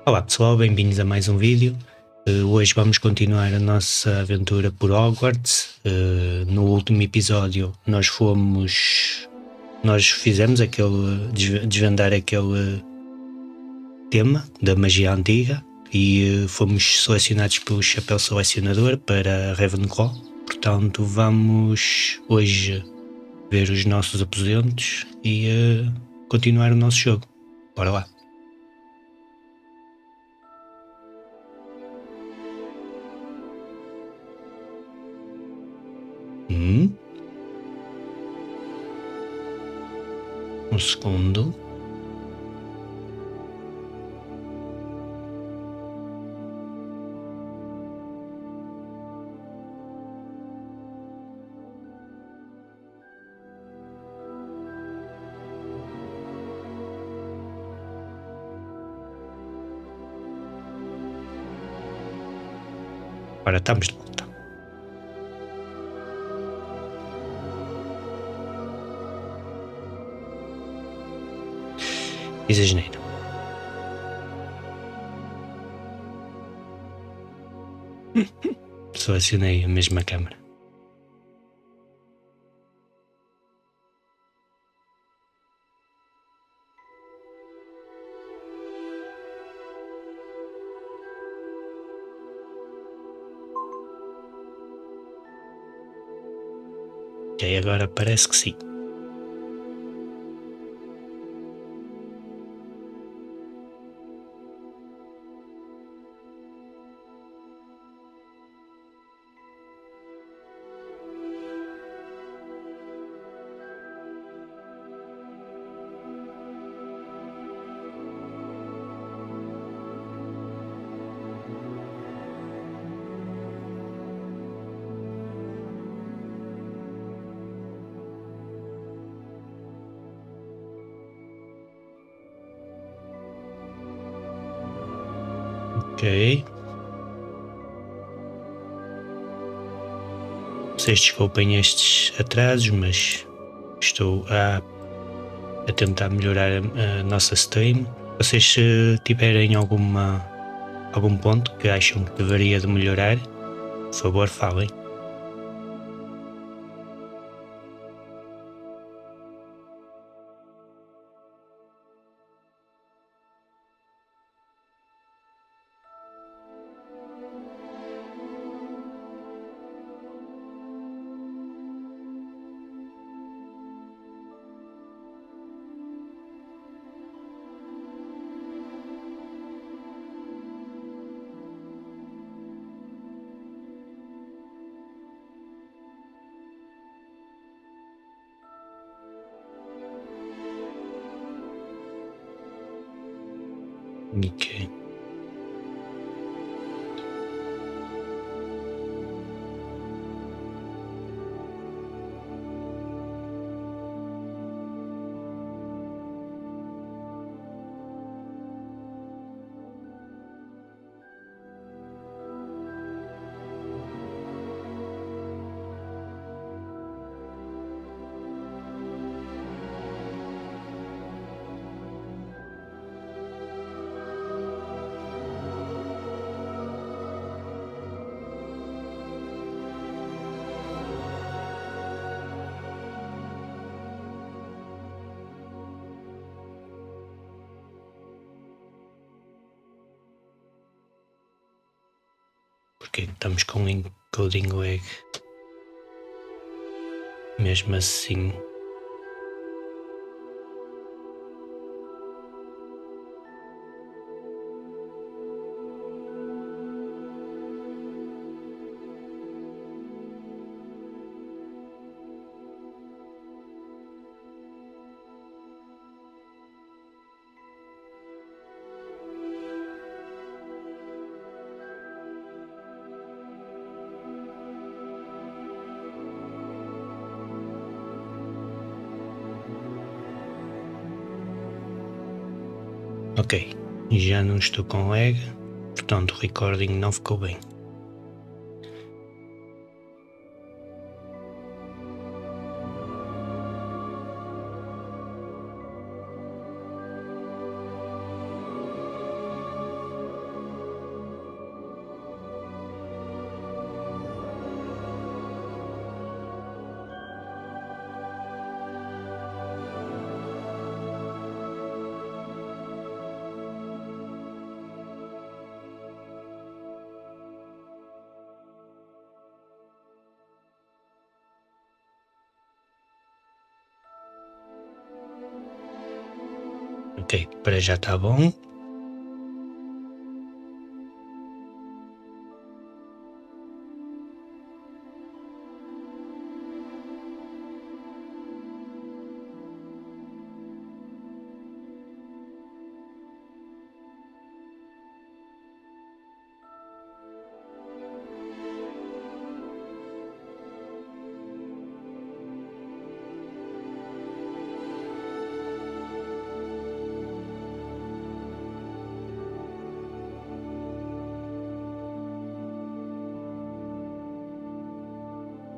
Olá pessoal, bem-vindos a mais um vídeo. Hoje vamos continuar a nossa aventura por Hogwarts. No último episódio nós fizemos desvendar aquele tema da magia antiga e fomos selecionados pelo chapéu selecionador para Ravenclaw. Portanto, vamos hoje ver os nossos aposentos e continuar o nosso jogo. Bora lá! Um segundo. Ora, estamos de volta. Fiz a geneira. Selecionei a mesma câmara. Ok, agora parece que sim. Ok. Vocês desculpem estes atrasos, mas estou a tentar melhorar a nossa stream. Vocês, se tiverem algum ponto que acham que deveria de melhorar, por favor, falem. Ok. Porque estamos com um encoding lag. Mesmo assim. Ok, já não estou com lag, portanto o recording não ficou bem. Ok, para já está bom.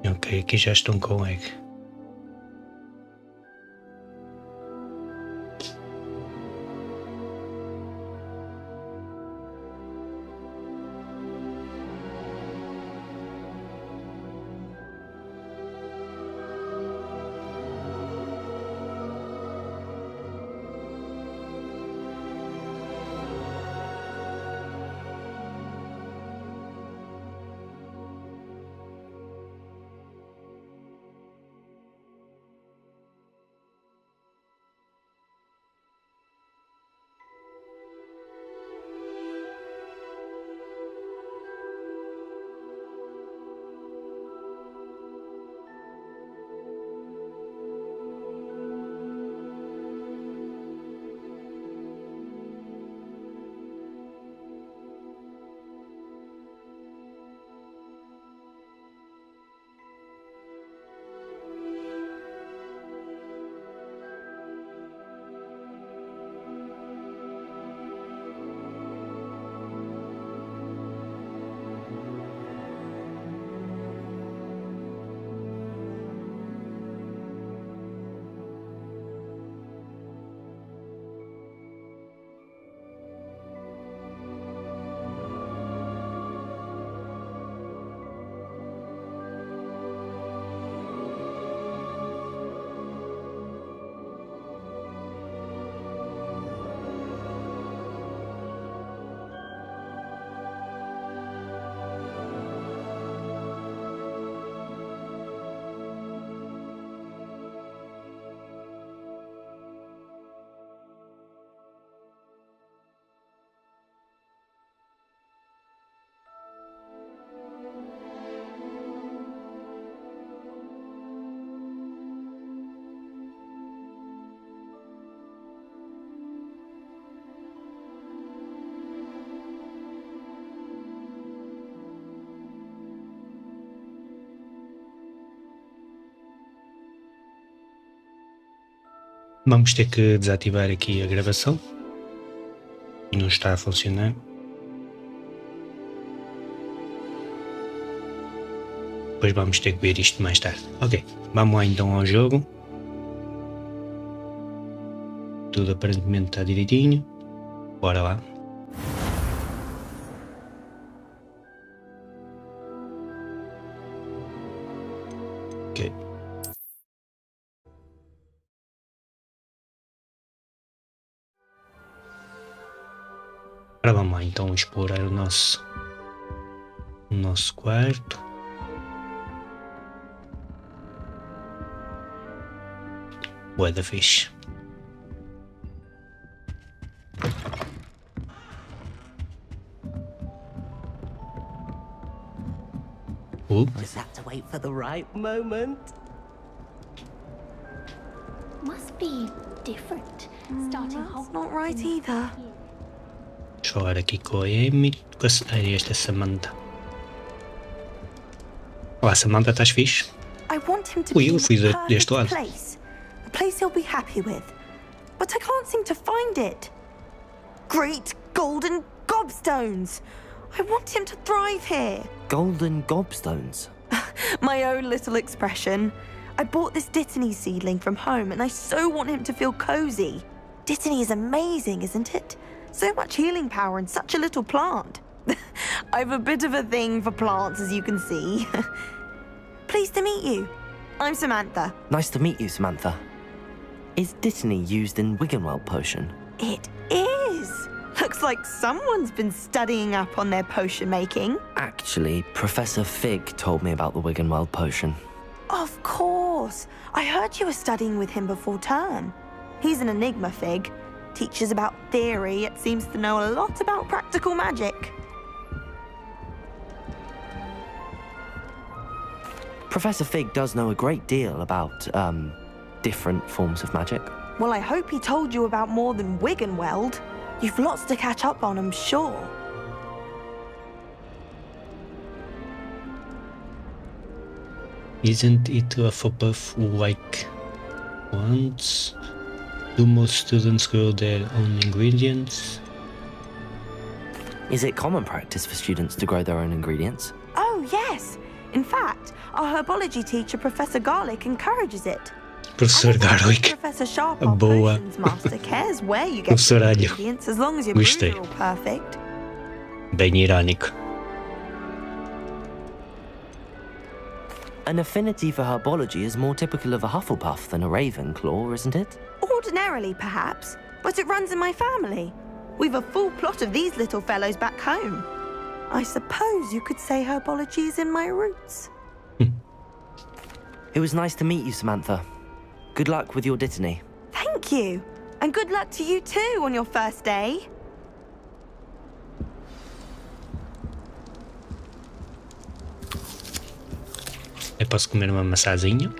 Ok, aqui já estão com egg. Vamos ter que desativar aqui a gravação. Não está a funcionar. Depois vamos ter que ver isto mais tarde. Ok, vamos lá então ao jogo. Tudo aparentemente está direitinho. Bora lá. Ok. Agora vamos lá então explorar o nosso quarto. Bué da fixe. Just have to wait for the right moment. Must be different. Starting That's Hogwarts not right in either. Deixa eu falar aqui com a Amy. Com esta Samantha. Olá Samantha, estás fixe? I want him to Ui, be eu in fui the deste perfect lado. place. A place he'll be happy with. But I can't seem to find it. Great golden gobstones! I want him to thrive here. Golden gobstones. My own little expression. I bought this Dittany seedling from home and I so want him to feel cozy. Dittany is amazing, isn't it? So much healing power in such a little plant. I've a bit of a thing for plants, as you can see. Pleased to meet you. I'm Samantha. Nice to meet you, Samantha. Is Dittany used in Wiggenweld potion? It is. Looks like someone's been studying up on their potion making. Actually, Professor Fig told me about the Wiggenweld potion. Of course. I heard you were studying with him before term. He's an enigma, Fig. teaches about theory, it seems to know a lot about practical magic. Professor Fig does know a great deal about, different forms of magic. Well, I hope he told you about more than Wiggenweld. You've lots to catch up on, I'm sure. Isn't it Hufflepuff like once? Do most students grow their own ingredients? Is it common practice for students to grow their own ingredients? Oh, yes. In fact, our herbology teacher, Professor Garlick, encourages it. Professor Garlick. Professor Sharp, our Boa. potions master, cares where you get Professor the Alho. ingredients as long as your brews Gostei. are all perfect. Bem irónico. An affinity for herbology is more typical of a Hufflepuff than a Ravenclaw, isn't it? Ordinarily, perhaps, but it runs in my family. We've a full plot of these little fellows back home. I suppose you could say herbology is in my roots. It was nice to meet you, Samantha. Good luck with your Dittany. Thank you. And good luck to you too on your first day. Eu posso comer uma maçãzinha?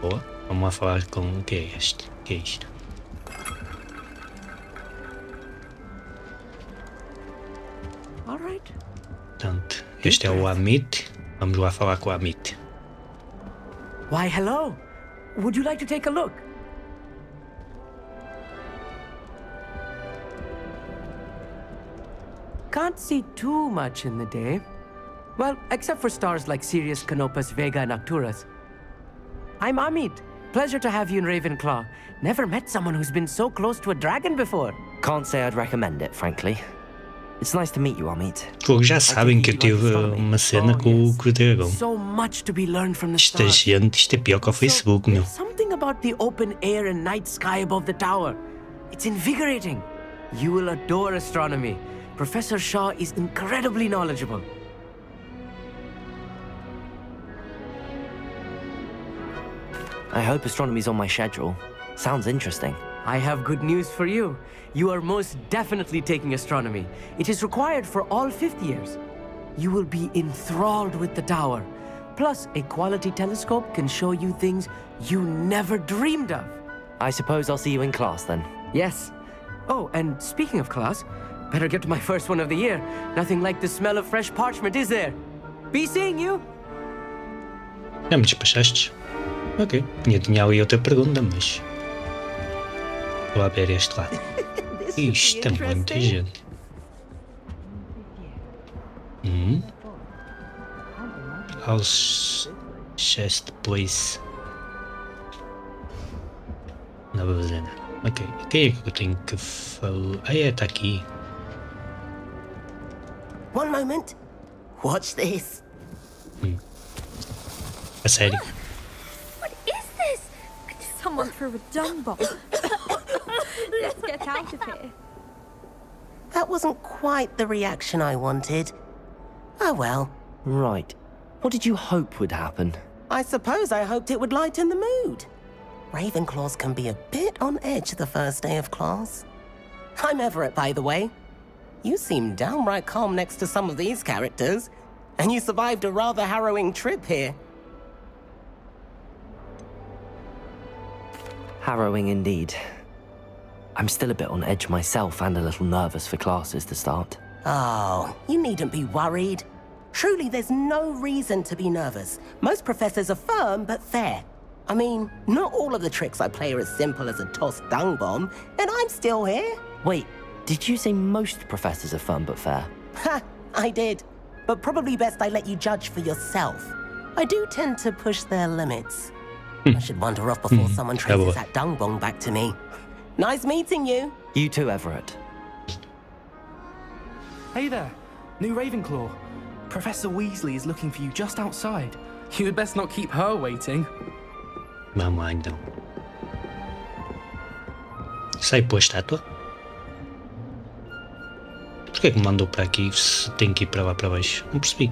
Boa. Vamos lá falar com o que é este? O que é isto? All right. Portanto, este é o Amit. Vamos lá falar com o Amit. Why, hello. Would you like to take a look? Can't see too much in the day. Well, except for stars like Sirius, Canopus, Vega, and Arcturus. I'm Amit. Pleasure to have you in Ravenclaw. Never met someone who's been so close to a dragon before. Can't say I'd recommend it, frankly. It's nice to meet you, Amit. Pô, já sabem que eu tive uma cena com o dragão. So much to be learned from the Esta stars. gente, isto é pior que o Facebook, meu. There's something about the open air and night sky above the tower. It's invigorating. You will adore astronomy. Professor Shaw is incredibly knowledgeable. I hope astronomy's on my schedule. Sounds interesting. I have good news for you. You are most definitely taking astronomy. It is required for all fifth years. You will be enthralled with the tower. Plus, a quality telescope can show you things you never dreamed of. I suppose I'll see you in class then. Yes. Oh, and speaking of class, better get to my first one of the year. Nothing like the smell of fresh parchment, is there? Be seeing you. Já me despachaste? Ok. Eu tinha ali outra pergunta, mas... Vou a ver este lado. Isto é muita gente. Alceste Place. Nova Zena. Ok. Quem é que eu tenho que falar? Ah, é, está aqui. One moment. Watch this. A sério? What is this? Someone threw a dung bomb. Let's get out of here. That wasn't quite the reaction I wanted. Oh well. Right. What did you hope would happen? I suppose I hoped it would lighten the mood. Ravenclaws can be a bit on edge the first day of class. I'm Everett, by the way. You seem downright calm next to some of these characters, and you survived a rather harrowing trip here. Harrowing indeed. I'm still a bit on edge myself and a little nervous for classes to start. Oh, you needn't be worried. Truly, there's no reason to be nervous. Most professors are firm but fair. I mean, not all of the tricks I play are as simple as a tossed dung bomb, and I'm still here. Wait, did you say most professors are firm but fair? Ha, I did. But probably best I let you judge for yourself. I do tend to push their limits. I should wander off before someone traces that dung bomb back to me. Nice meeting you. You too, Everett. Hey there, new Ravenclaw. Professor Weasley is looking for you just outside. You had best not keep her waiting. Vamos lá então. Sai pela estátua? Porquê que me mandou para aqui se tem que ir para lá para baixo? Não percebi.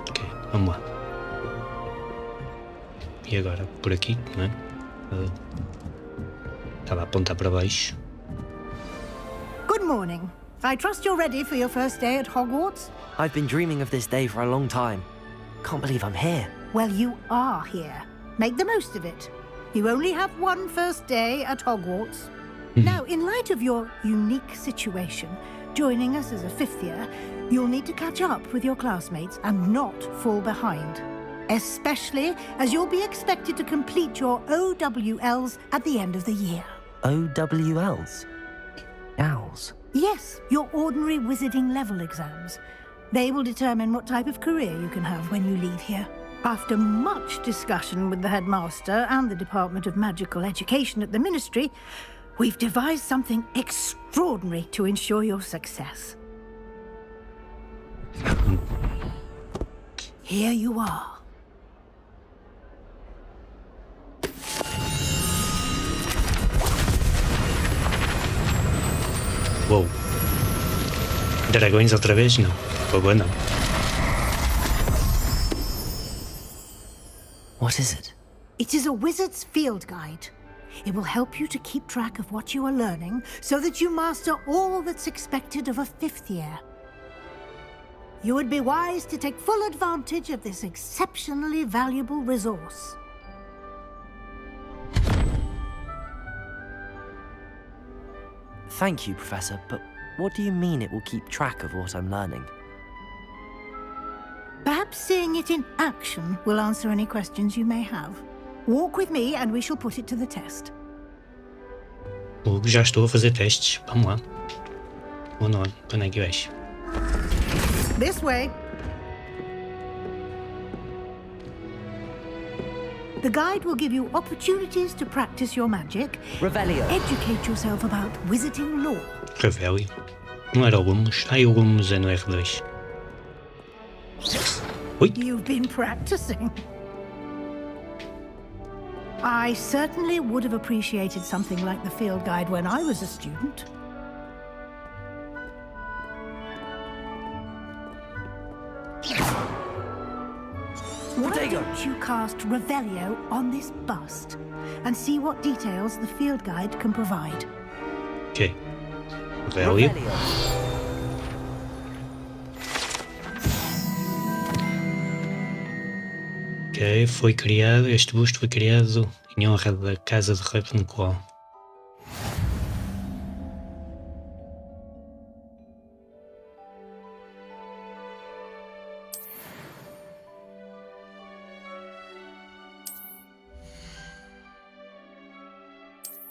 Ok, vamos lá. E agora? Por aqui, não é? Estava a apontar para baixo. Good morning. I trust you're ready for your first day at Hogwarts? I've been dreaming of this day for a long time. Can't believe I'm here. Well, you are here. Make the most of it. You only have one first day at Hogwarts. Now, in light of your unique situation, joining us as a fifth year, you'll need to catch up with your classmates and not fall behind. Especially as you'll be expected to complete your OWLs at the end of the year. OWLs? Owls? Yes, your ordinary wizarding level exams. They will determine what type of career you can have when you leave here. After much discussion with the headmaster and the Department of Magical Education at the Ministry, we've devised something extraordinary to ensure your success. Here you are. Uou. Dragões outra vez? Não. Por favor, não. What is it? It is a wizard's field guide. It will help you to keep track of what you are learning so that you master all that's expected of a fifth year. You would be wise to take full advantage of this exceptionally valuable resource. Thank you, Professor, but what do you mean it will keep track of what I'm learning? Perhaps seeing it in action will answer any questions you may have. Walk with me and we shall put it to the test. Hugo, já estou a fazer testes. Vamos lá. Ou não? Quando é que vais? This way. The guide will give you opportunities to practice your magic, Revelio. educate yourself about wizarding lore. Revelio. Não era o Lumos? Ah, o Lumos é no R2. Ui. You've been practicing. I certainly would have appreciated something like the field guide when I was a student. Why don't you cast Revelio on this bust and see what details the field guide can provide? Ok. Revelio. Ok, foi criado, este busto foi criado em honra da Casa de Ravenclaw.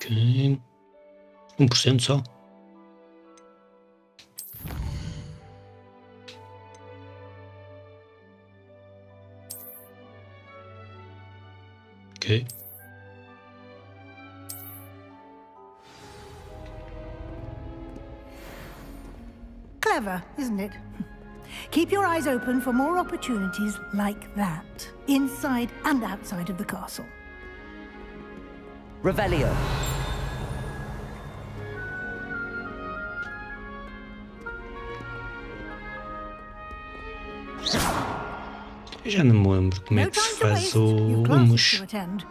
Ok. 1% só. Ok. Clever, isn't it? Keep your eyes open for more opportunities like that, inside and outside of the castle. Revelio. Eu já não me lembro como é No que se time to faz waste. o You've classes Lumos. to attend.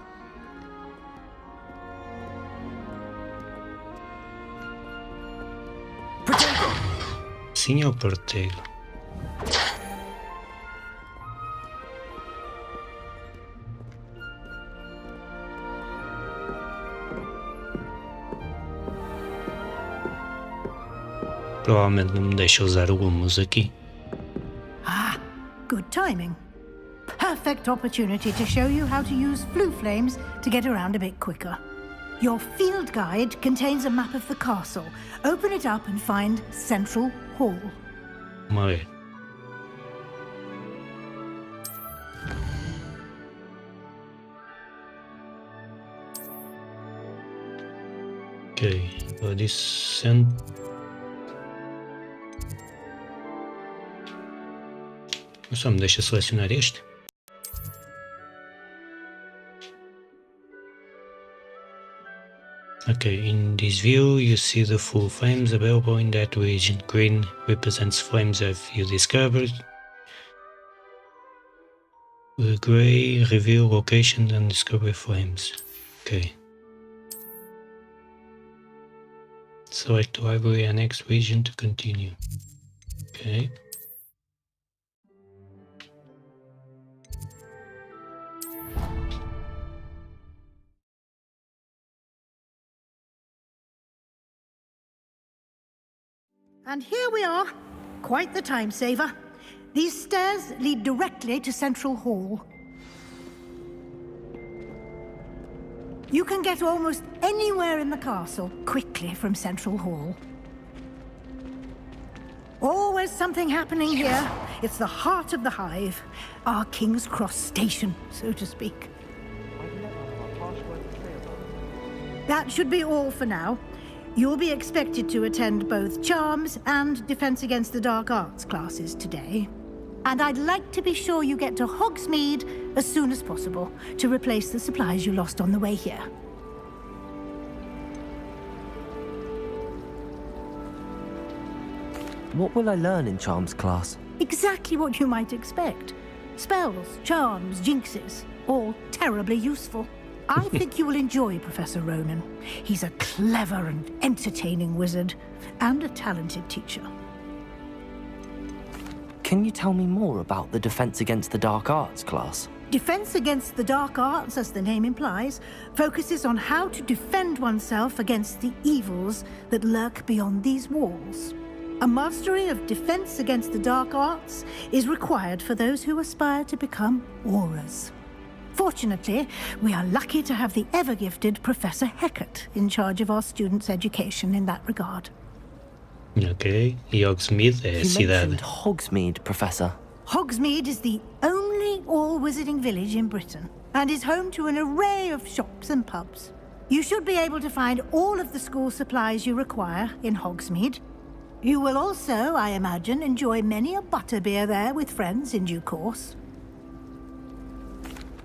Sim, é o porteiro. Provavelmente não me deixa usar o Lumos aqui. Good timing. Perfect opportunity to show you how to use flue flames to get around a bit quicker. Your field guide contains a map of the castle. Open it up and find Central Hall. Vamos ver. Ok, eu disse só me deixa selecionar este. Okay, in this view you see the full flames available in that region. Green represents flames that you discovered. Gray reveal location and discovery flames. Okay. Select library and next region to continue. Okay. And here we are. Quite the time saver. These stairs lead directly to Central Hall. You can get almost anywhere in the castle quickly from Central Hall. Always something happening here. It's the heart of the hive. Our King's Cross station, so to speak. That should be all for now. You'll be expected to attend both Charms and Defense Against the Dark Arts classes today. And I'd like to be sure you get to Hogsmeade as soon as possible to replace the supplies you lost on the way here. What will I learn in Charms class? Exactly what you might expect. Spells, charms, jinxes, all terribly useful. I think you will enjoy Professor Ronan. He's a clever and entertaining wizard, and a talented teacher. Can you tell me more about the Defense Against the Dark Arts class? Defense Against the Dark Arts, as the name implies, focuses on how to defend oneself against the evils that lurk beyond these walls. A mastery of Defense Against the Dark Arts is required for those who aspire to become auras. Fortunately, we are lucky to have the ever-gifted Professor Hecat in charge of our students' education in that regard. Ok, e Hogsmeade é a You cidade. mentioned Hogsmeade, Professor. Hogsmeade is the only all-wizarding village in Britain and is home to an array of shops and pubs. You should be able to find all of the school supplies you require in Hogsmeade. You will also, I imagine, enjoy many a butterbeer there with friends in due course.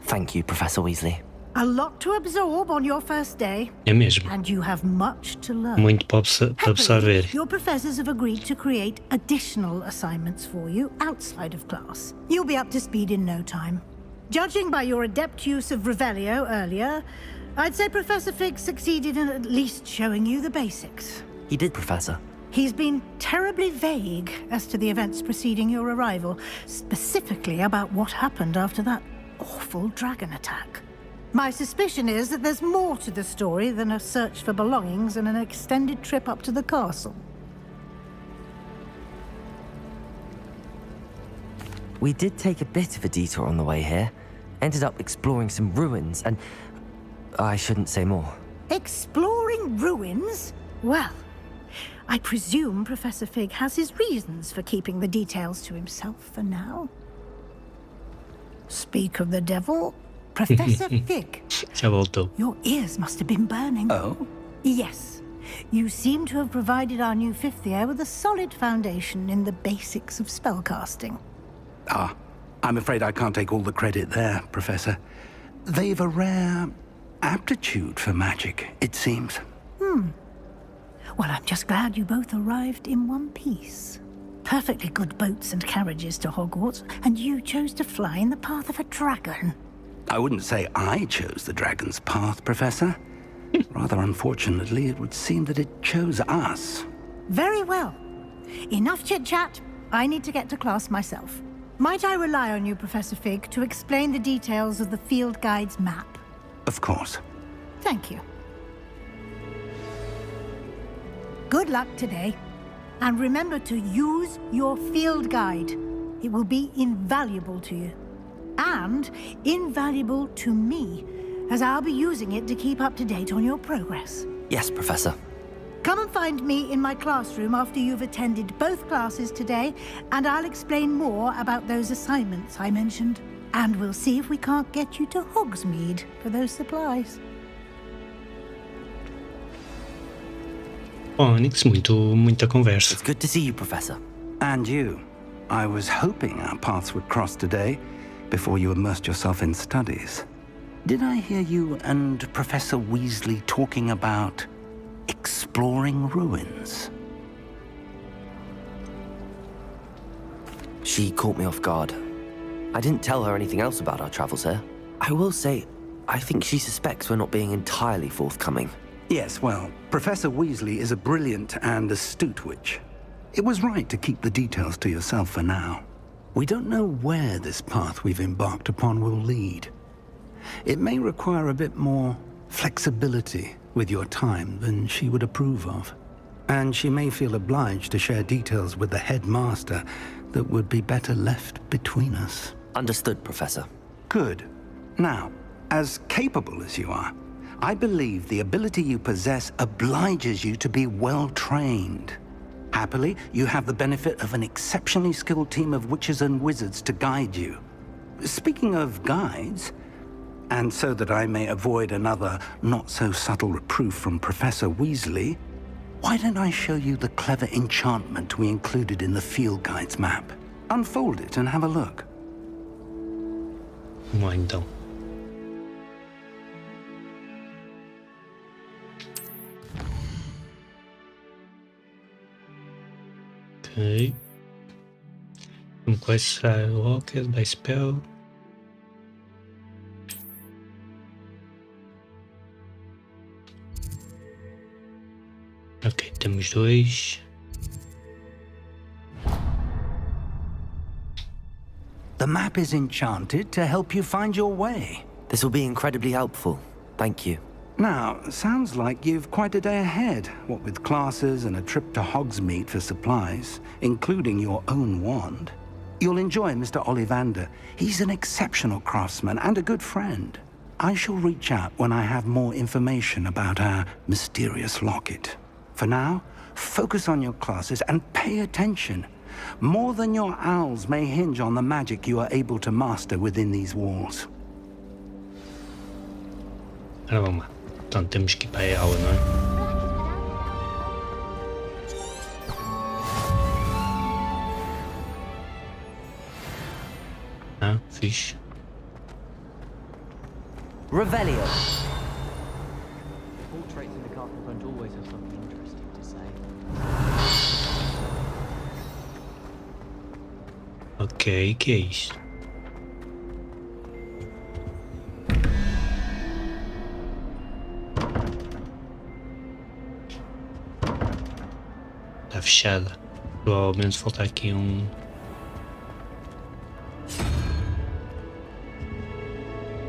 Thank you, Professor Weasley. A lot to absorb on your first day, É mesmo. and you have much to learn. Muito para absorver. Happily, your professors have agreed to create additional assignments for you outside of class. You'll be up to speed in no time. Judging by your adept use of Revelio earlier, I'd say Professor Fig succeeded in at least showing you the basics. He did, Professor. He's been terribly vague as to the events preceding your arrival, specifically about what happened after that awful dragon attack. My suspicion is that there's more to the story than a search for belongings and an extended trip up to the castle. We did take a bit of a detour on the way here. Ended up exploring some ruins and... I shouldn't say more. Exploring ruins? Well, I presume Professor Fig has his reasons for keeping the details to himself for now. Speak of the devil, Professor Fig. Já voltou. Your ears must have been burning. Oh? Yes. You seem to have provided our new fifth year with a solid foundation in the basics of spellcasting. Ah, I'm afraid I can't take all the credit there, Professor. They've a rare aptitude for magic, it seems. Well, I'm just glad you both arrived in one piece. Perfectly good boats and carriages to Hogwarts, and you chose to fly in the path of a dragon. I wouldn't say I chose the dragon's path, Professor. Rather unfortunately, it would seem that it chose us. Very well. Enough chit-chat. I need to get to class myself. Might I rely on you, Professor Fig, to explain the details of the field guide's map? Of course. Thank you. Good luck today. And remember to use your field guide. It will be invaluable to you. And invaluable to me, as I'll be using it to keep up to date on your progress. Yes, Professor. Come and find me in my classroom after you've attended both classes today, and I'll explain more about those assignments I mentioned. And we'll see if we can't get you to Hogsmeade for those supplies. Onyx, muita conversa. It's good to see you, Professor. And you. I was hoping our paths would cross today, before you immersed yourself in studies. Did I hear you and Professor Weasley talking about exploring ruins? She caught me off guard. I didn't tell her anything else about our travels here. I will say, I think she suspects we're not being entirely forthcoming. Yes, well, Professor Weasley is a brilliant and astute witch. It was right to keep the details to yourself for now. We don't know where this path we've embarked upon will lead. It may require a bit more flexibility with your time than she would approve of. And she may feel obliged to share details with the headmaster that would be better left between us. Understood, Professor. Good. Now, as capable as you are, I believe the ability you possess obliges you to be well trained. Happily, you have the benefit of an exceptionally skilled team of witches and wizards to guide you. Speaking of guides, and so that I may avoid another not-so-subtle reproof from Professor Weasley, why don't I show you the clever enchantment we included in the field guide's map? Unfold it and have a look. Vamos lá então. Ok. Vamos começar o Rocket by Spell. Ok, temos 2. The map is enchanted to help you find your way. This will be incredibly helpful. Thank you. Now, sounds like you've quite a day ahead, what with classes and a trip to Hogsmeade for supplies, including your own wand. You'll enjoy Mr. Ollivander. He's an exceptional craftsman and a good friend. I shall reach out when I have more information about our mysterious locket. For now, focus on your classes and pay attention. More than your owls may hinge on the magic you are able to master within these walls. Ora vamos lá. Então temos que ir para a aula, não é? Ah, fixe. Revelio. Portraits in the castle don't always have something interesting to say. Ok, que é isto? Está fechada. Provavelmente falta aqui um.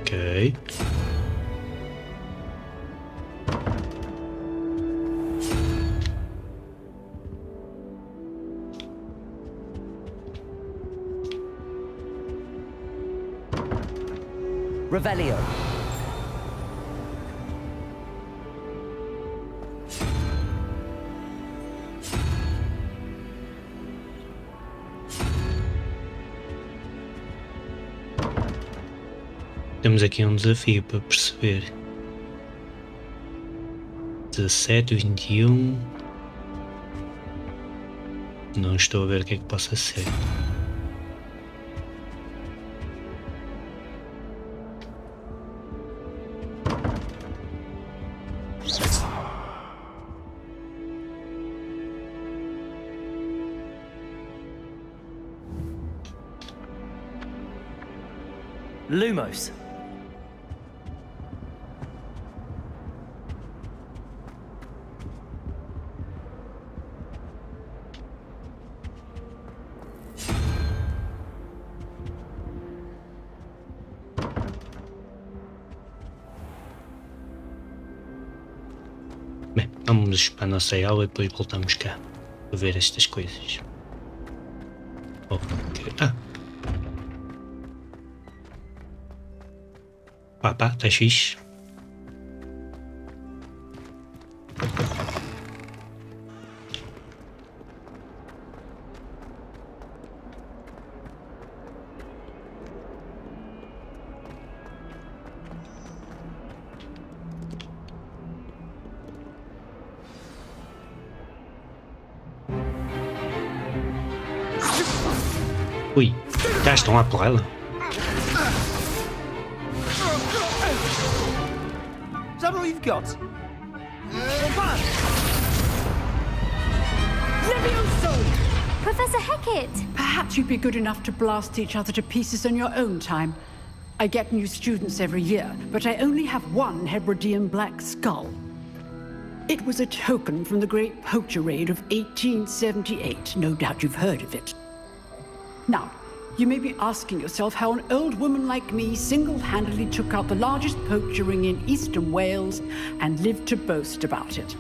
Ok. Revelio. Temos aqui um desafio para perceber. 17, 21. Não estou a ver o que é que possa ser. Lumos. Bem, vamos para a nossa aula e depois voltamos cá para ver estas coisas. Ok. Pá, estás fixe? Ui, já estão a porrada? Is that all you've got? Professor Hecat! Perhaps you'd be good enough to blast each other to pieces on your own time. I get new students every year, but I only have one Hebridean black skull. It was a token from the Great Poacher Raid of 1878. No doubt you've heard of it. Now, you may be asking yourself how an old woman like me single-handedly took out the largest poacher ring in eastern Wales and lived to boast about it.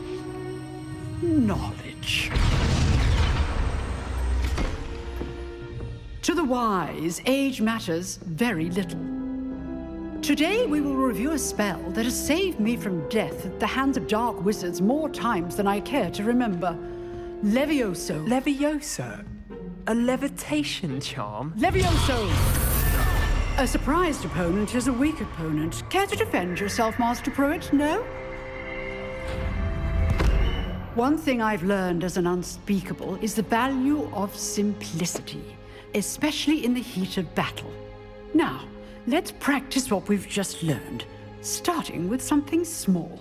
Knowledge. To the wise, age matters very little. Today we will review a spell that has saved me from death at the hands of dark wizards more times than I care to remember. Levioso. Levioso? A levitation charm? Levioso! A surprised opponent is a weak opponent. Care to defend yourself, Master Pruitt? No? One thing I've learned as an unspeakable is the value of simplicity, especially in the heat of battle. Now, let's practice what we've just learned, starting with something small.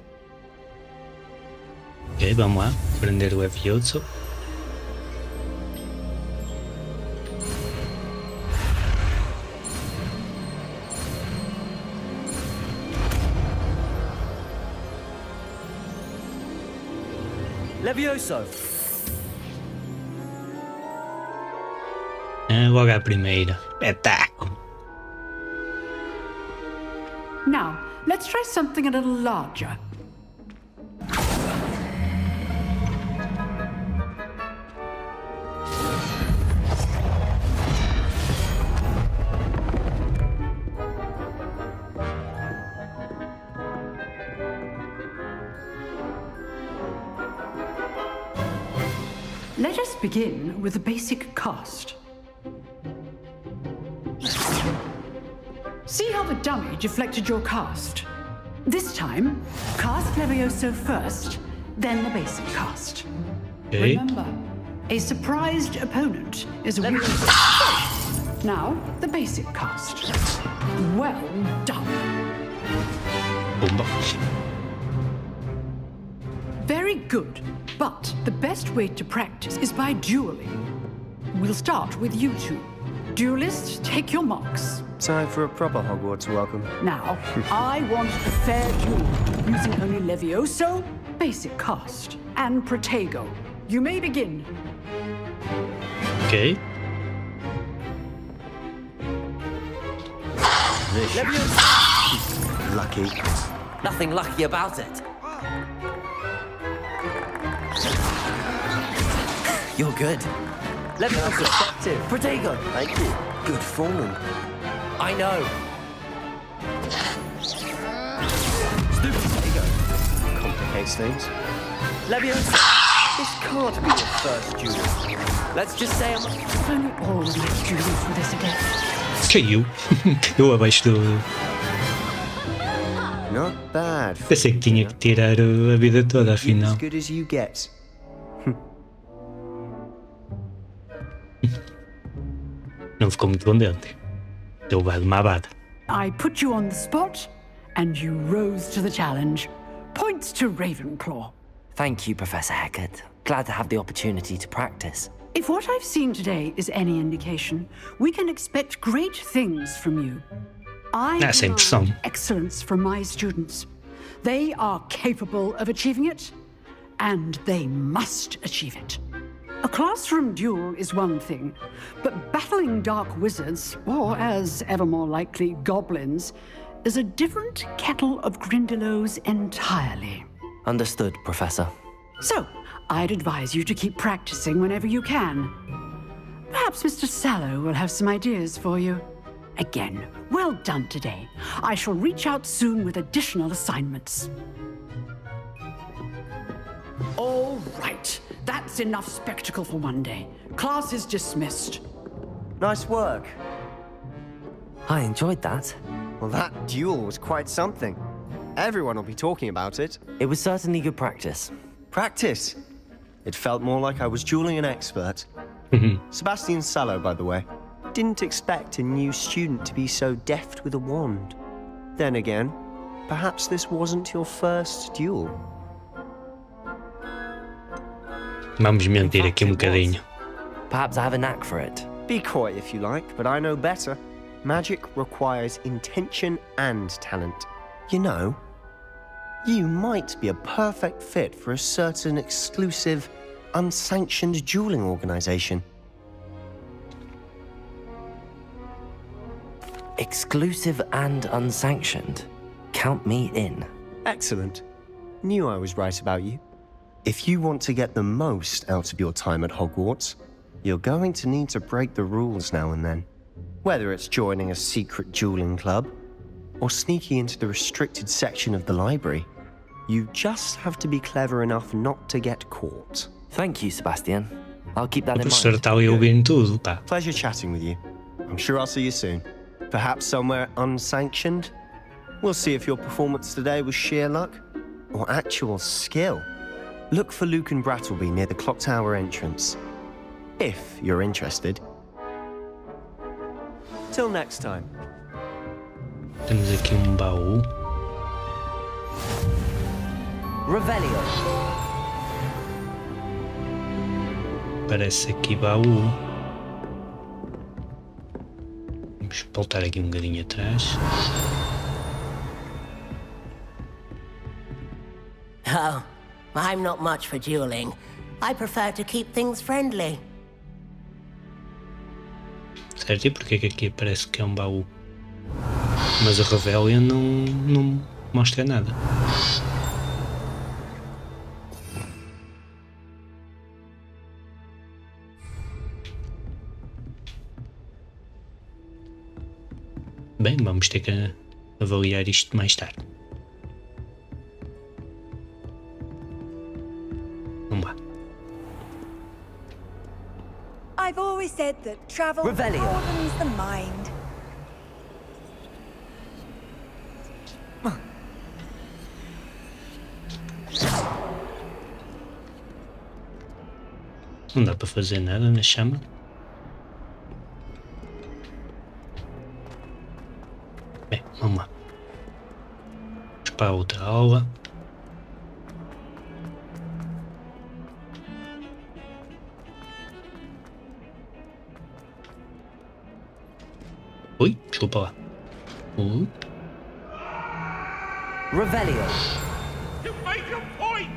Ok, vamos lá. Prender o Levioso. Levioso! Logo à primeira. Espetáculo. Now, let's try something a little larger. Let us begin with the basic cast. See how the dummy deflected your cast? This time, cast Levioso first, then the basic cast. Okay. Remember, a surprised opponent is a weak. Now, the basic cast. Well done. Bomba. Very good, but the best way to practice is by dueling. We'll start with you two. Duelists, take your marks. Time for a proper Hogwarts welcome. Now, I want a fair duel, using only Levioso, basic cast, and Protego. You may begin. Ok. Lucky. Nothing lucky about it. You're good. Levioso effective. Protego. Thank you. Good falling. I know. Stupid Protego. Complicates things. Levioso. This can't be your first duel. Let's just say If only all would like duels for this again. Caiu. Eu abaixo do. Not bad. Pensei que tinha que tirar a vida toda, afinal. As good as you get. Não ficou muito contente. Deu levado uma abada. I put you on the spot, and you rose to the challenge. Points to Ravenclaw. Thank you, Professor Hecat. Glad to have the opportunity to practice. If what I've seen today is any indication, we can expect great things from you. I Sem pressão. demand excellence from my students. They are capable of achieving it, and they must achieve it. A classroom duel is one thing, but battling dark wizards, or as ever more likely, goblins, is a different kettle of Grindylows entirely. Understood, Professor. So, I'd advise you to keep practicing whenever you can. Perhaps Mr. Sallow will have some ideas for you. Again, well done today. I shall reach out soon with additional assignments. All right. That's enough spectacle for one day. Class is dismissed. Nice work. I enjoyed that. Well, that duel was quite something. Everyone will be talking about it. It was certainly good practice. Practice? It felt more like I was dueling an expert. Sebastian Sallow, by the way. Didn't expect a new student to be so deft with a wand. Then again, perhaps this wasn't your first duel. Vamos mentir aqui bocadinho. Perhaps I have a knack for it. Be coy if you like, but I know better. Magic requires intention and talent. You know, You might be a perfect fit for a certain exclusive, unsanctioned dueling organization. Exclusive and unsanctioned. Count me in. Excellent. Knew I was right about you. If you want to get the most out of your time at Hogwarts, you're going to need to break the rules now and then. Whether it's joining a secret dueling club, or sneaking into the restricted section of the library, you just have to be clever enough not to get caught. Thank you, Sebastian. I'll keep that O in professor mind. está ali ouvindo tudo, pá. Pleasure chatting with you. I'm sure I'll see you soon. Perhaps somewhere unsanctioned? We'll see if your performance today was sheer luck or actual skill. Look for Luke and Brattleby near the clock tower entrance, if you're interested. Till next time. Temos aqui baú. Revelio. Parece aqui baú. Vamos voltar aqui bocadinho atrás. Oh, I'm not much for dueling. I prefer to keep things friendly. Certo, e porquê que aqui parece que é baú? Mas a Revelia não mostra nada. Bem, vamos ter que avaliar isto mais tarde. Vamos lá. I've always said that travel Revelio. broadens the mind. Não dá para fazer nada na chama. Bem, vamos lá. Vamos para a outra aula. Ui, desculpa lá. Revelio. You make your point!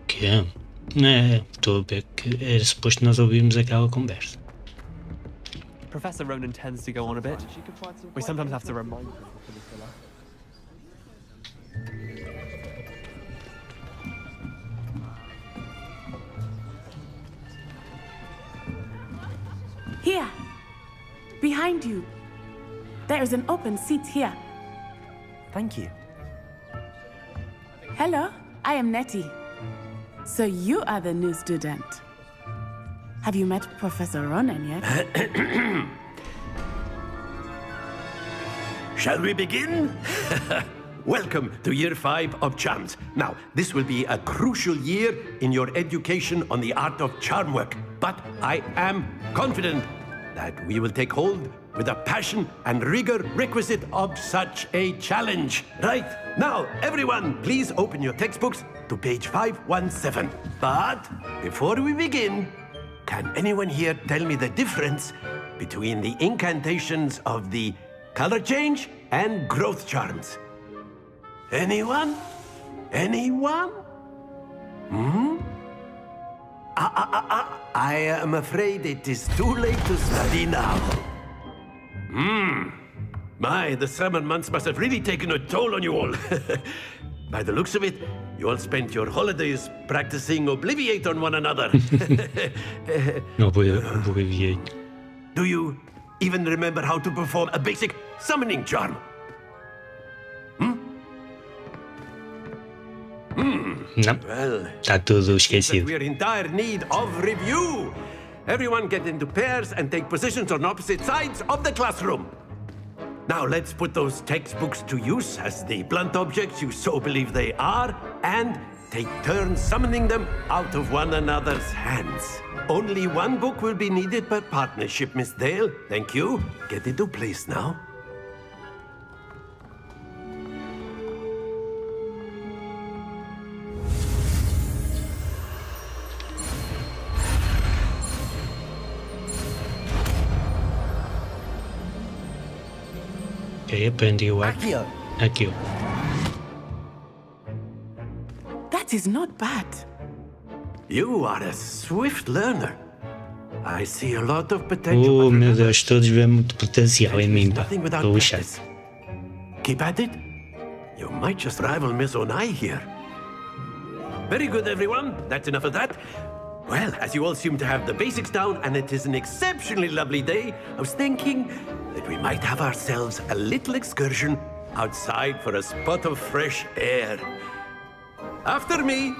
Que é? Estou a ver que era suposto nós ouvirmos aquela conversa. Professor Ronan tends to go on a bit. We sometimes have to remind him. Here, behind you. There is an open seat here. Thank you. Hello, I am Nettie. So you are the new student. Have you met Professor Ronan yet? Shall we begin? Welcome to Year 5 of Charms. Now, this will be a crucial year in your education on the art of charm work. But I am confident that we will take hold with the passion and rigor requisite of such a challenge. Right, now, everyone, please open your textbooks to page 517. But before we begin, can anyone here tell me the difference between the incantations of the color change and growth charms? Anyone? Anyone? I am afraid it is too late to study now. My, the summer months must have really taken a toll on you all. By the looks of it, you all spent your holidays practicing Obliviate on one another. Obliviate. Do you even remember how to perform a basic summoning charm? Não, está tudo esquecido. We're in dire need of review. Everyone get into pairs and take positions on opposite sides of the classroom. Now let's put those textbooks to use as the blunt objects you so believe they are, and take turns summoning them out of one another's hands. Only one book will be needed per partnership, Miss Dale. Thank you. Get into place now. Ok, aprendi o arco. Aqui. That is not bad. You are a swift learner. I see a lot of potential. Oh, meu Deus, todos veem muito potencial em mim, pá. Nothing without Estou lixado. practice. Keep at it. You might just rival Miss Onai here. Very good, everyone. That's enough of that. Well, as you all seem to have the basics down, and it is an exceptionally lovely day, I was thinking that we might have ourselves a little excursion outside for a spot of fresh air. After me.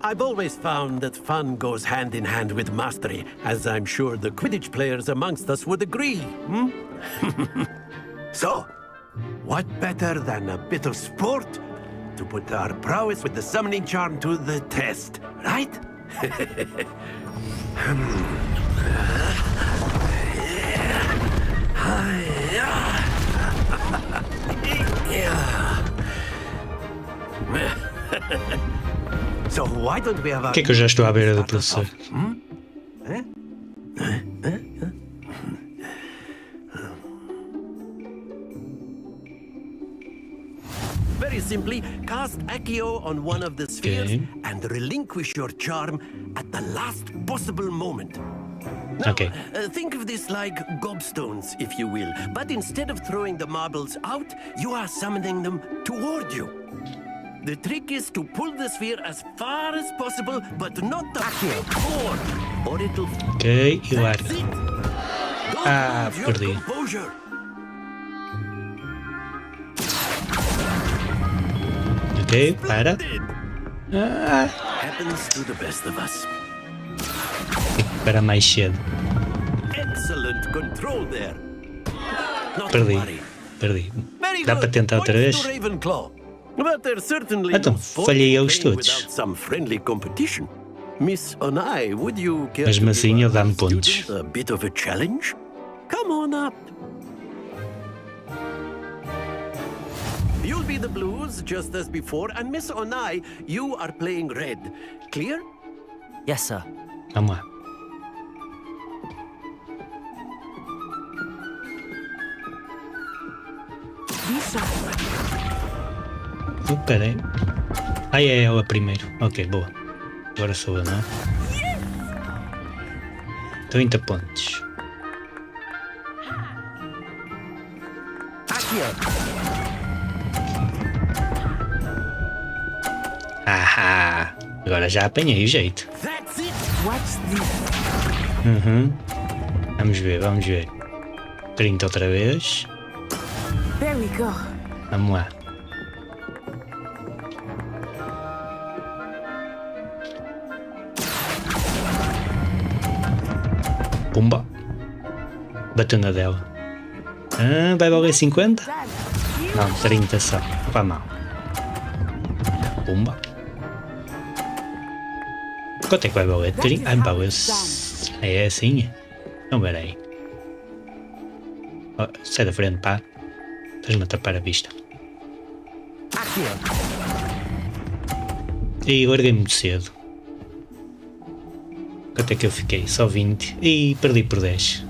I've always found that fun goes hand in hand with mastery, as I'm sure the Quidditch players amongst us would agree. So, what better than a bit of sport to put our prowess with the summoning charm to the test, right? So why don't we have a... Que é que eu já estou à beira do professor? Very simply, cast Accio on one of the spheres and relinquish your charm at the last possible moment. Now, think of this like gobstones, if you will, but instead of throwing the marbles out, you are summoning them toward you. The trick is to pull the sphere as far as possible, but not the forward, or it'll... Ok, e larga. Ah, perdi. Ok, para. Ah. Happens to the best of us. Tem que parar mais cedo. Excellent control there. Perdi. Dá para tentar outra vez? But there's certainly Então, falhei eles todos. some friendly competition. Miss Onai, would you care Mesmo to assim, give ele dá-me our pontos. student a bit of a challenge? Come on up. You'll be the blues just as before, and Miss Onai, you are playing red. Clear? Yes, sir. Vamos lá. Espera aí. Ah, é ela primeiro. Ok, boa. Agora sou eu, não é? 30 pontos. Ahá! Agora já apanhei o jeito. Vamos ver. 30 outra vez. There we go. Vamos lá. Pumba. Bateu na dela. Ah, vai valer 50? Não, 30 só. Não vai mal. Pumba. Quanto é que vai valer? 30? Ah, valeu. É assim? Não, peraí. Oh, sai da frente, pá. Estás-me a tapar a vista. E larguei muito cedo. Quanto é que eu fiquei? Só 20. E perdi por 10.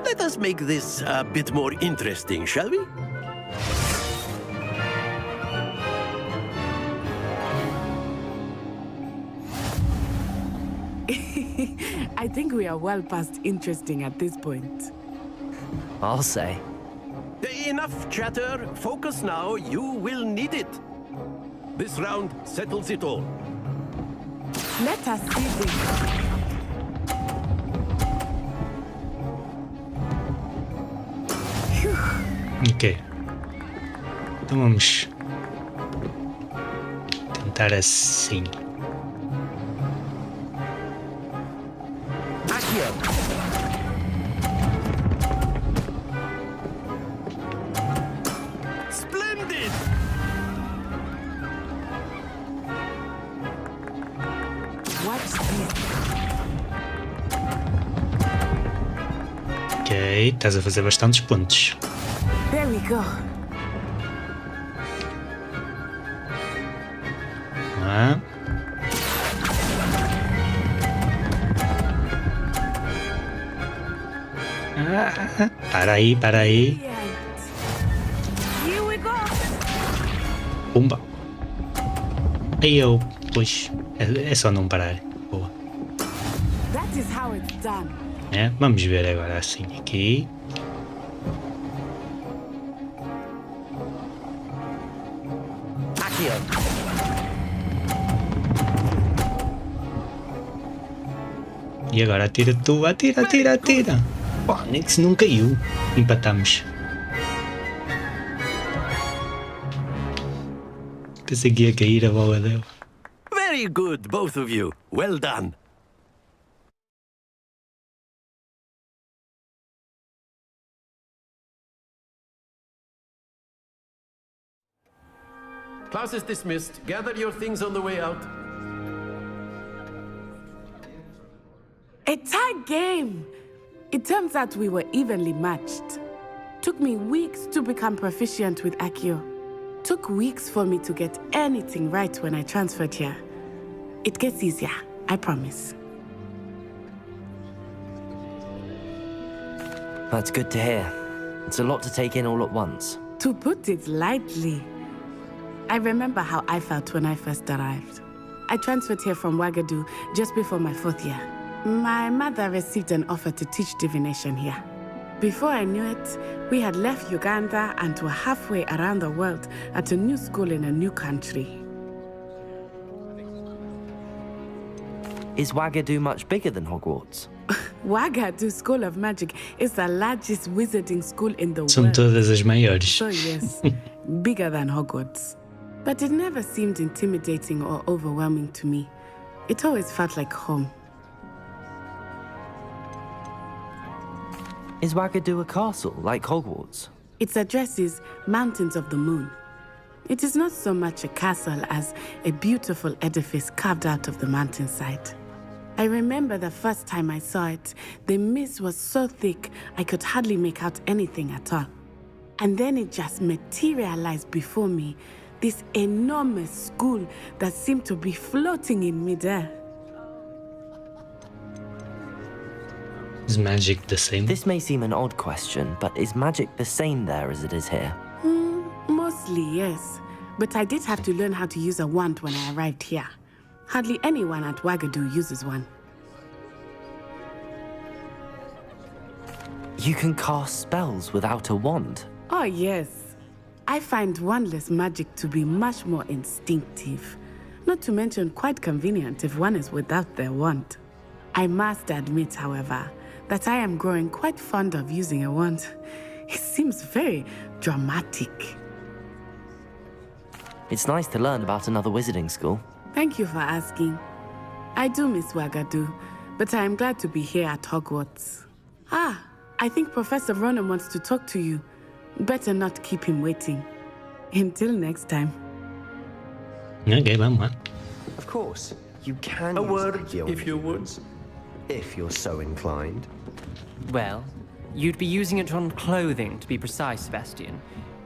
Let us make this a bit more interesting, shall we? I think we are well past interesting at this point. I'll say. Enough chatter. Focus now. You will need it. This round settles it all. Let us see this. Ok. Então vamos tentar assim. Splendid! Watch this. estás a fazer bastantes pontos. There we go. Ah. Para aí, para aí. Here we go. Pumba. Aí eu, pois, é só não parar. Boa. That is how it's done. É, vamos ver agora assim aqui. E agora atira tu, atira, atira, atira. Pô, nem que se não caiu. Empatamos. Pensei que ia cair, a bola deu. Very good, both of you. Well done. Class is dismissed. Gather your things on the way out. A tight game. It turns out we were evenly matched. Took me weeks to become proficient with Accio. Took weeks for me to get anything right when I transferred here. It gets easier, I promise. That's good to hear. It's a lot to take in all at once. To put it lightly, I remember how I felt when I first arrived. I transferred here from Ouagadougou just before my 4th year. My mother received an offer to teach divination here. Before I knew it, we had left Uganda and were halfway around the world at a new school in a new country. Is Ouagadougou much bigger than Hogwarts? Ouagadougou School of Magic is the largest wizarding school in the São world. todas as maiores. So yes, bigger than Hogwarts. But it never seemed intimidating or overwhelming to me. It always felt like home. Is Ouagadougou a castle, like Hogwarts? Its address is Mountains of the Moon. It is not so much a castle as a beautiful edifice carved out of the mountainside. I remember the first time I saw it, the mist was so thick I could hardly make out anything at all. And then it just materialized before me, this enormous school that seemed to be floating in midair. Is magic the same? This may seem an odd question, but is magic the same there as it is here? Mostly, yes. But I did have to learn how to use a wand when I arrived here. Hardly anyone at Ouagadougou uses one. You can cast spells without a wand? Oh, yes. I find wandless magic to be much more instinctive. Not to mention quite convenient if one is without their wand. I must admit, however, that I am growing quite fond of using a wand. It seems very dramatic. It's nice to learn about another wizarding school. Thank you for asking. I do miss Ouagadougou, but I am glad to be here at Hogwarts. Ah, I think Professor Ronan wants to talk to you. Better not keep him waiting. Until next time. Okay, vamos lá. Of course, you can A use word, Accio if you would. humans, if you're so inclined. Well, you'd be using it on clothing, to be precise, Sebastian.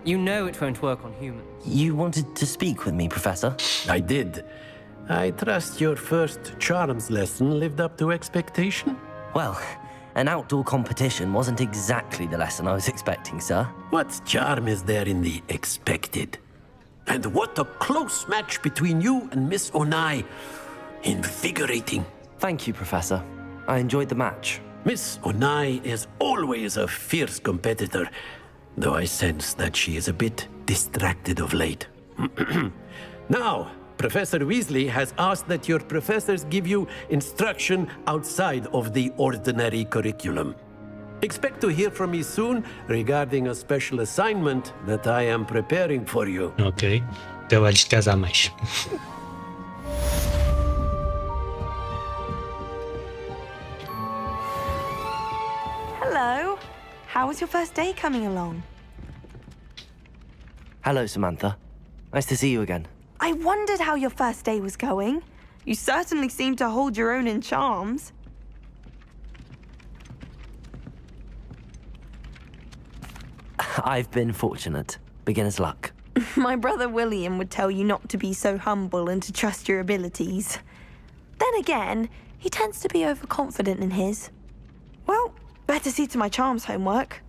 You know it won't work on humans. You wanted to speak with me, Professor? I did. I trust your first charms lesson lived up to expectation? Well, an outdoor competition wasn't exactly the lesson I was expecting, sir. What charm is there in the expected? And what a close match between you and Miss Onai. Invigorating. Thank you, Professor. I enjoyed the match. Miss Onai is always a fierce competitor, though I sense that she is a bit distracted of late. Now, Professor Weasley has asked that your professors give you instruction outside of the ordinary curriculum. Expect to hear from me soon regarding a special assignment that I am preparing for you. Ok. Trabalhos de casa a mais. Hello. How was your first day coming along? Hello, Samantha. Nice to see you again. I wondered how your first day was going. You certainly seem to hold your own in charms. I've been fortunate. Beginner's luck. My brother William would tell you not to be so humble and to trust your abilities. Then again, he tends to be overconfident in his. Well, better see to my charms homework.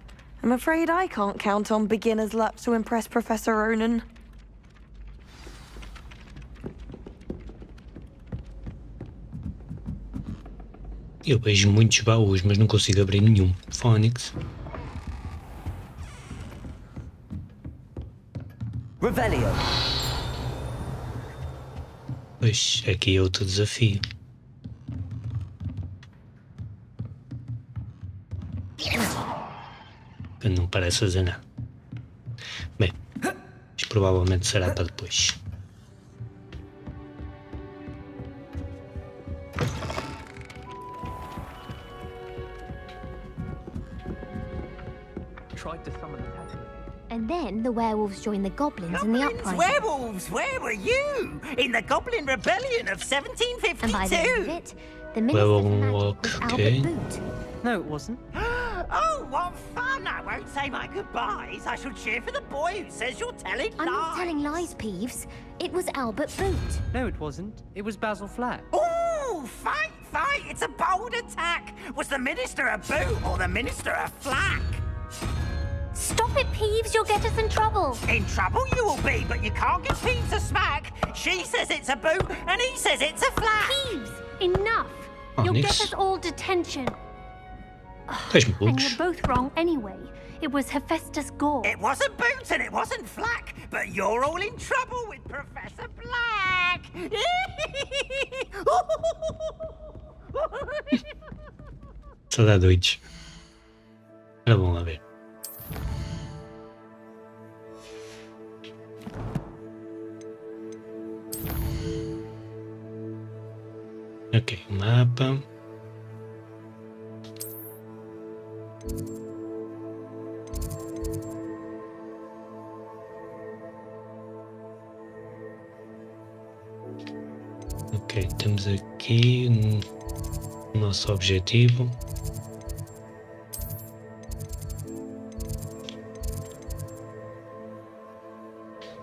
I'm afraid I can't count on beginner's luck to impress Professor Ronan. Eu vejo muitos baús, mas não consigo abrir nenhum. Phonics. Revelio. Pois, aqui é outro desafio. Que não parece fazer nada. Bem, isto provavelmente será para depois. And then the werewolves joined the goblins in the uprising. Werewolves, where were you? In the Goblin Rebellion of 1752? And by the end of it, the Minister for Magic was Albert Boot. No, it wasn't. Oh, what fun! I won't say my goodbyes. I shall cheer for the boy who says you're telling lies. I'm not telling lies, Peeves. It was Albert Boot. No, it wasn't. It was Basil Flack. Oh, fight! It's a bold attack. Was the Minister a boot or the Minister a flack? Stop it, Peeves. You'll get us in trouble. In trouble you will be, but you can't give Peeves a smack. She says it's a boot and he says it's a flack. Peeves, enough. You'll get us all detention. And you're both wrong anyway. It was Hephaestus Gore. It wasn't Boot and it wasn't Flack, but you're all in trouble with Professor Black. Só dá doidos. Era bom lá ver. Ok, mapa. Ok, temos aqui o nosso objetivo.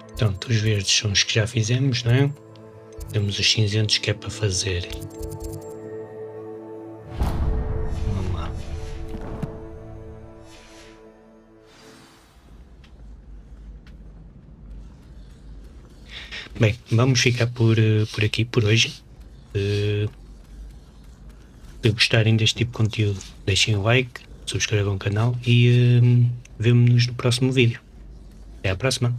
Portanto, os verdes são os que já fizemos, não é? Temos os cinzentos que é para fazer. Vamos lá. Bem, vamos ficar por aqui por hoje. Se gostarem deste tipo de conteúdo, deixem o like, subscrevam o canal e vemo-nos no próximo vídeo. Até à próxima!